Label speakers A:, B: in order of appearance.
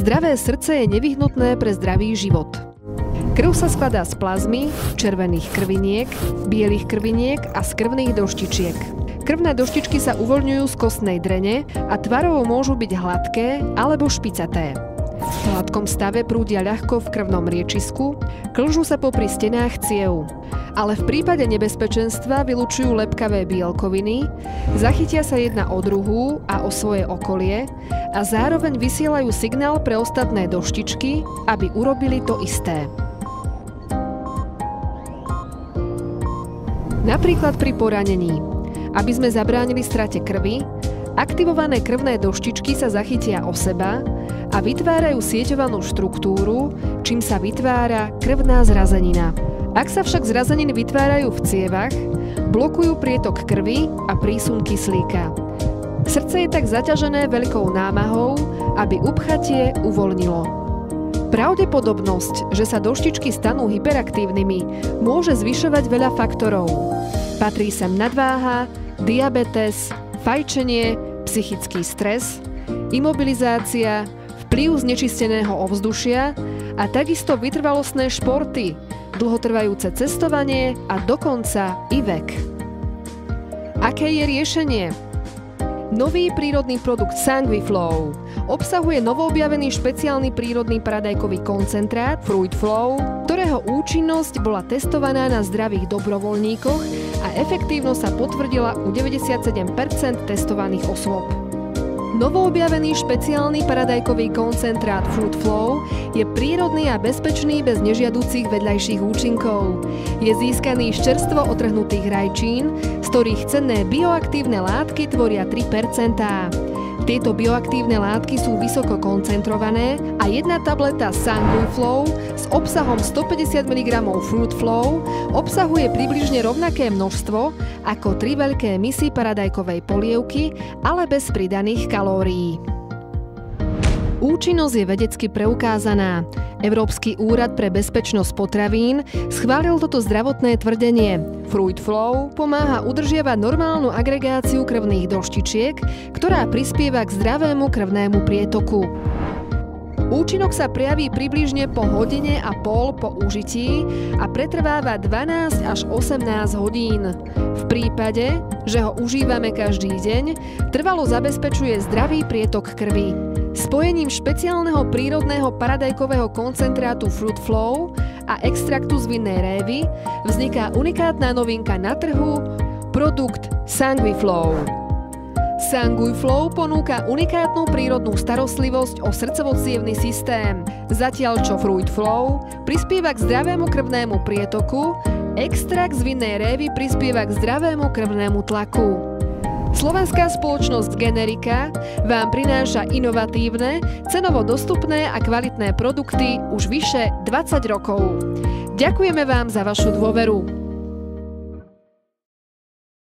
A: Zdravé srdce je nevyhnutné pre zdravý život. Krv sa skladá z plazmy, červených krviniek, bielých krviniek a z krvných doštičiek. Krvné doštičky sa uvoľňujú z kostnej drene a tvarovo môžu byť hladké alebo špicaté. V hladkom stave prúdia ľahko v krvnom riečisku, klžú sa popri stenách ciev. Ale v prípade nebezpečenstva vylučujú lepkavé bielkoviny, zachytia sa jedna o druhú a o svoje okolie a zároveň vysielajú signál pre ostatné doštičky, aby urobili to isté. Napríklad pri poranení. Aby sme zabránili strate krvi, aktivované krvné doštičky sa zachytia o seba a vytvárajú sieťovanú štruktúru, čím sa vytvára krvná zrazenina. Ak sa však zrazeniny vytvárajú v cievach, blokujú prietok krvi a prísun kyslíka. Srdce je tak zaťažené veľkou námahou, aby upchatie uvoľnilo. Pravdepodobnosť, že sa doštičky stanú hyperaktívnymi, môže zvyšovať veľa faktorov. Patrí sem nadváha, diabetes, fajčenie, psychický stres, imobilizácia, vplyv znečisteného ovzdušia a takisto vytrvalostné športy, dlhotrvajúce cestovanie a dokonca i vek. Aké je riešenie? Nový prírodný produkt Sanguiflow obsahuje novoobjavený špeciálny prírodný paradajkový koncentrát Fruit Flow, ktorého účinnosť bola testovaná na zdravých dobrovoľníkoch a efektívnosť sa potvrdila u 97% testovaných osôb. Novoobjavený špeciálny paradajkový koncentrát Fruit Flow je prírodný a bezpečný bez nežiaducich vedľajších účinkov. Je získaný z čerstvo otrhnutých rajčín, z ktorých cenné bioaktívne látky tvoria 3%. Tieto bioaktívne látky sú vysoko koncentrované a jedna tableta Sanguiflow s obsahom 150 mg Fruit Flow obsahuje približne rovnaké množstvo ako 3 veľké misy paradajkovej polievky, ale bez pridaných kalórií. Účinnosť je vedecky preukázaná. Európsky úrad pre bezpečnosť potravín schválil toto zdravotné tvrdenie. Fruit Flow pomáha udržiavať normálnu agregáciu krvných doštičiek, ktorá prispieva k zdravému krvnému prietoku. Účinok sa prejaví približne po hodine a pol po užití a pretrváva 12 až 18 hodín. V prípade, že ho užívame každý deň, trvalo zabezpečuje zdravý prietok krvi. Spojením špeciálneho prírodného paradajkového koncentrátu Fruit Flow a extraktu z vinnej révy vzniká unikátna novinka na trhu, produkt Sanguiflow. Sanguiflow ponúka unikátnu prírodnú starostlivosť o srdcovo-cievny systém, zatiaľ čo Fruit Flow prispieva k zdravému krvnému prietoku, extrakt z vinnej révy prispieva k zdravému krvnému tlaku. Slovenská spoločnosť Generika vám prináša inovatívne, cenovo dostupné a kvalitné produkty už vyše 20 rokov. Ďakujeme vám za vašu dôveru.